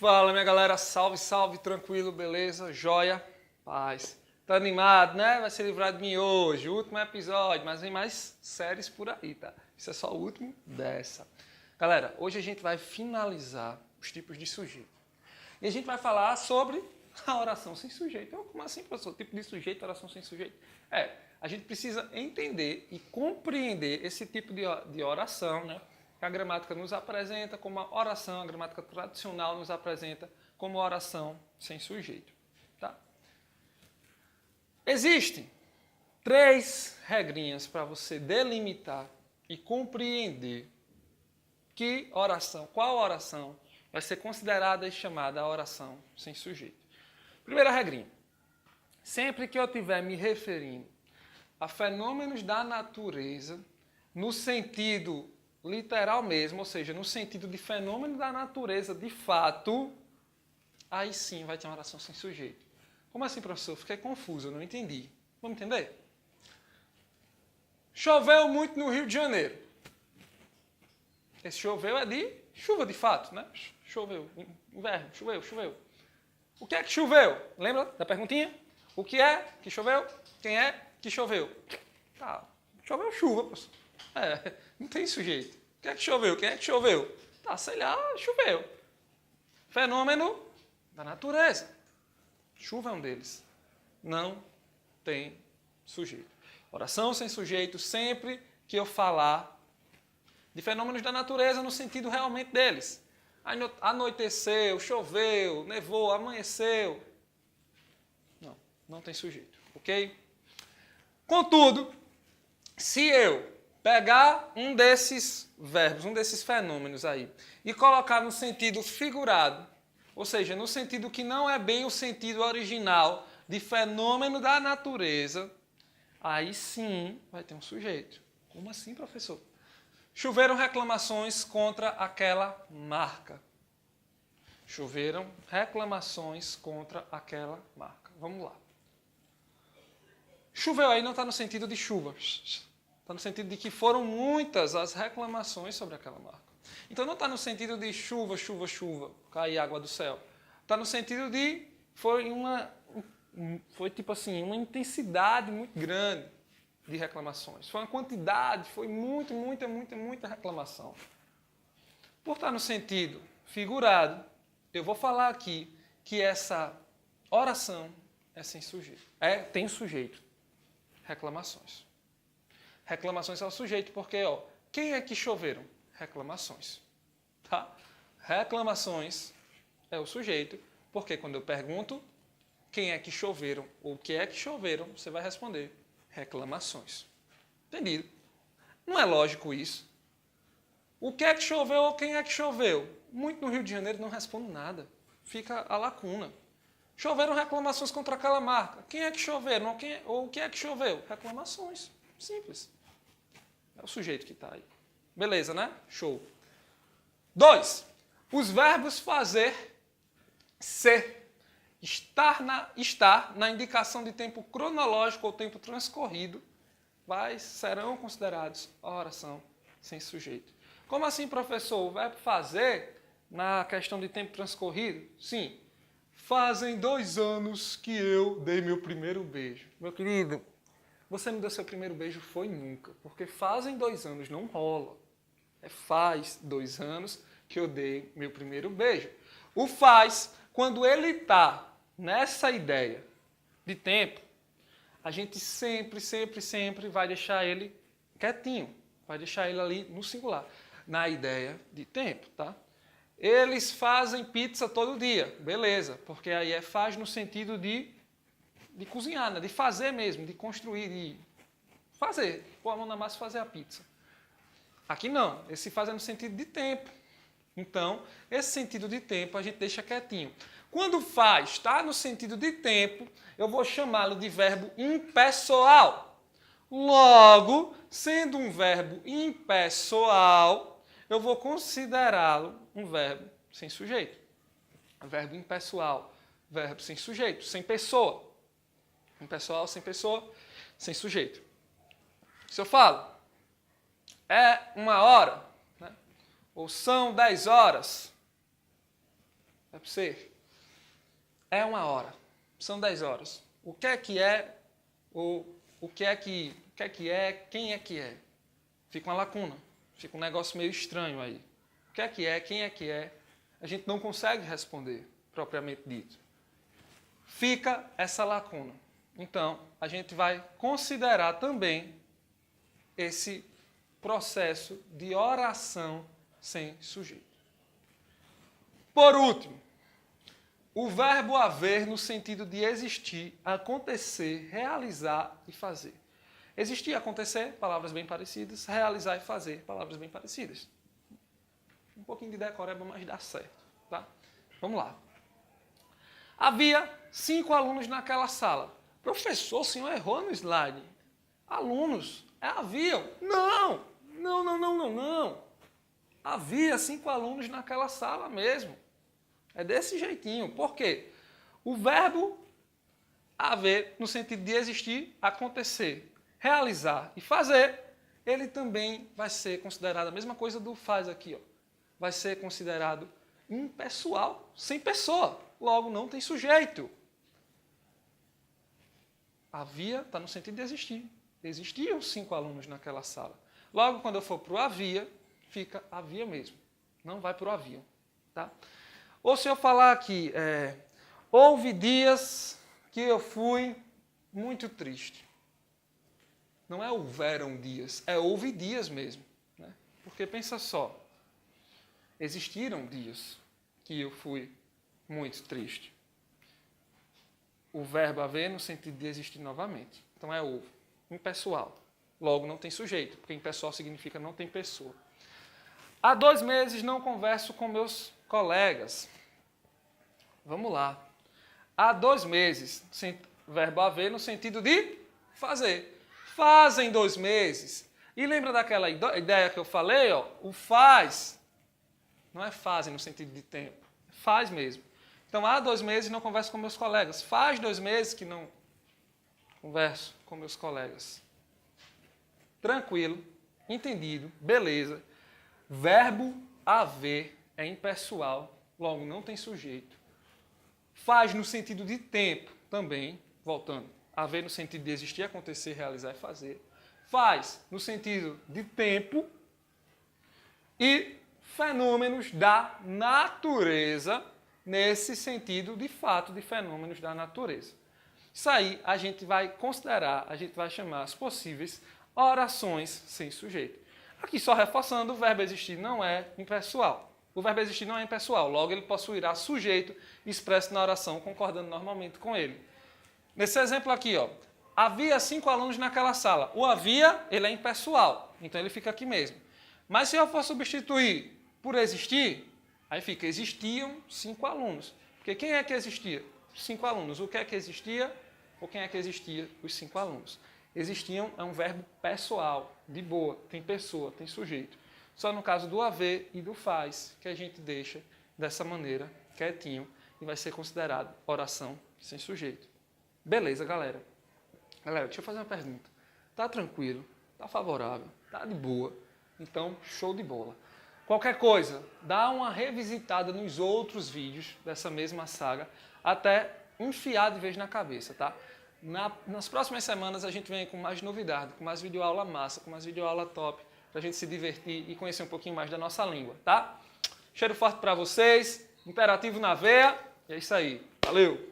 Fala, minha galera, salve, salve, tranquilo, beleza, joia, paz. Tá animado, né? Vai ser livrado de mim hoje, último episódio, mas vem mais séries por aí, tá? Isso é só o último dessa. Galera, hoje a gente vai finalizar os tipos de sujeito. E a gente vai falar sobre a oração sem sujeito. Então, como assim, professor? Tipo de sujeito, oração sem sujeito? A gente precisa entender e compreender esse tipo de oração, né? Que a gramática nos apresenta como a oração, a gramática tradicional nos apresenta como oração sem sujeito. Tá? Existem 3 regrinhas para você delimitar e compreender que oração, qual oração vai ser considerada e chamada a oração sem sujeito. Primeira regrinha. Sempre que eu estiver me referindo a fenômenos da natureza, no sentido literal mesmo, ou seja, no sentido de fenômeno da natureza de fato, aí sim vai ter uma oração sem sujeito. Como assim, professor? Fiquei confuso, eu não entendi. Vamos entender? Choveu muito no Rio de Janeiro. Esse choveu é de chuva de fato, né? Choveu, inverno, choveu. O que é que choveu? Lembra da perguntinha? O que é que choveu? Quem é que choveu? Tá, choveu chuva, professor. Não tem sujeito. O que é que choveu? Quem é que choveu? Tá, sei lá, choveu. Fenômeno da natureza. Chuva é um deles. Não tem sujeito. Oração sem sujeito sempre que eu falar de fenômenos da natureza no sentido realmente deles. Anoiteceu, choveu, nevou, amanheceu. Não tem sujeito, ok? Contudo, se eu pegar um desses verbos, um desses fenômenos aí, e colocar no sentido figurado, ou seja, no sentido que não é bem o sentido original de fenômeno da natureza, aí sim vai ter um sujeito. Como assim, professor? Choveram reclamações contra aquela marca. Choveram reclamações contra aquela marca. Vamos lá. Choveu aí não está no sentido de chuva. Está no sentido de que foram muitas as reclamações sobre aquela marca. Então não está no sentido de chuva, cair água do céu. Está no sentido de foi tipo assim, uma intensidade muito grande de reclamações. Foi uma quantidade, foi muita reclamação. Por estar no sentido figurado, eu vou falar aqui que essa oração é sem sujeito. Tem sujeito. Reclamações. Reclamações é o sujeito, porque, quem é que choveram? Reclamações. Tá? Reclamações é o sujeito, porque quando eu pergunto quem é que choveram ou o que é que choveram, você vai responder reclamações. Entendido? Não é lógico isso. O que é que choveu ou quem é que choveu? Muito no Rio de Janeiro não respondo nada. Fica a lacuna. Choveram reclamações contra aquela marca. Quem é que choveram? Ou o que é que choveu? Reclamações. Simples. É o sujeito que está aí. Beleza, né? Show. 2. Os verbos fazer, ser, estar na indicação de tempo cronológico ou tempo transcorrido, serão considerados a oração sem sujeito. Como assim, professor? O verbo fazer, na questão de tempo transcorrido? Sim. Fazem 2 anos que eu dei meu primeiro beijo. Meu querido, você me deu seu primeiro beijo foi nunca, porque fazem 2 anos, não rola. Faz 2 anos que eu dei meu primeiro beijo. O faz, quando ele está nessa ideia de tempo, a gente sempre vai deixar ele quietinho, vai deixar ele ali no singular, na ideia de tempo, tá? Eles fazem pizza todo dia, beleza, porque aí faz no sentido de cozinhar, né? De fazer mesmo, de construir, de fazer, pôr a mão na massa e fazer a pizza. Aqui não, esse faz é no sentido de tempo. Então, esse sentido de tempo a gente deixa quietinho. Quando faz está no sentido de tempo, eu vou chamá-lo de verbo impessoal. Logo, sendo um verbo impessoal, eu vou considerá-lo um verbo sem sujeito. Verbo impessoal, verbo sem sujeito, sem pessoa. Impessoal, sem pessoa, sem sujeito. Se eu falo, é 1 hora, né? Ou são 10 horas, É para você? É 1 hora. São 10 horas. O que é que é? O que é que é? Quem é que é? Fica uma lacuna. Fica um negócio meio estranho aí. O que é que é? Quem é que é? A gente não consegue responder, propriamente dito. Fica essa lacuna. Então, a gente vai considerar também esse processo de oração sem sujeito. Por último, o verbo haver no sentido de existir, acontecer, realizar e fazer. Existir, acontecer, palavras bem parecidas. Realizar e fazer, palavras bem parecidas. Um pouquinho de decoreba, mas dá certo. Tá? Vamos lá. Havia 5 alunos naquela sala. Professor, o senhor errou no slide. Alunos, haviam. Não. Havia 5 alunos naquela sala mesmo. É desse jeitinho. Por quê? O verbo haver, no sentido de existir, acontecer, realizar e fazer, ele também vai ser considerado a mesma coisa do faz aqui. Ó. Vai ser considerado impessoal, sem pessoa. Logo, não tem sujeito. Havia está no sentido de existir. Existiam 5 alunos naquela sala. Logo, quando eu for para o havia, fica havia mesmo. Não vai para o haviam. Tá? Ou se eu falar aqui, houve dias que eu fui muito triste. Não é houveram dias, houve dias mesmo. Né? Porque pensa só, existiram dias que eu fui muito triste. O verbo haver no sentido de existir novamente. Então houve. Impessoal. Logo não tem sujeito, porque impessoal significa não tem pessoa. Há 2 meses não converso com meus colegas. Vamos lá. Há 2 meses, verbo haver no sentido de fazer. Fazem 2 meses. E lembra daquela ideia que eu falei? Ó, o faz. Não é fazem no sentido de tempo. Faz mesmo. Então, há 2 meses não converso com meus colegas. Faz 2 meses que não converso com meus colegas. Tranquilo, entendido, beleza. Verbo haver é impessoal, logo não tem sujeito. Faz no sentido de tempo também, voltando. Haver no sentido de existir, acontecer, realizar e fazer. Faz no sentido de tempo e fenômenos da natureza, nesse sentido de fato de fenômenos da natureza. Isso aí a gente vai considerar, a gente vai chamar as possíveis orações sem sujeito. Aqui só reforçando, o verbo existir não é impessoal. O verbo existir não é impessoal, logo ele possuirá sujeito expresso na oração, concordando normalmente com ele. Nesse exemplo aqui, ó, havia 5 alunos naquela sala. O havia, ele é impessoal, então ele fica aqui mesmo. Mas se eu for substituir por existir, aí fica, existiam 5 alunos. Porque quem é que existia? 5 alunos. O que é que existia? Ou quem é que existia? Os 5 alunos. Existiam é um verbo pessoal, de boa, tem pessoa, tem sujeito. Só no caso do haver e do faz, que a gente deixa dessa maneira, quietinho, e vai ser considerado oração sem sujeito. Beleza, galera? Galera, deixa eu fazer uma pergunta. Tá tranquilo? Tá favorável? Tá de boa? Então, show de bola. Qualquer coisa, dá uma revisitada nos outros vídeos dessa mesma saga, até enfiar de vez na cabeça, tá? Nas próximas semanas a gente vem com mais novidade, com mais videoaula massa, com mais videoaula top, pra gente se divertir e conhecer um pouquinho mais da nossa língua, tá? Cheiro forte pra vocês, imperativo na veia, e é isso aí. Valeu!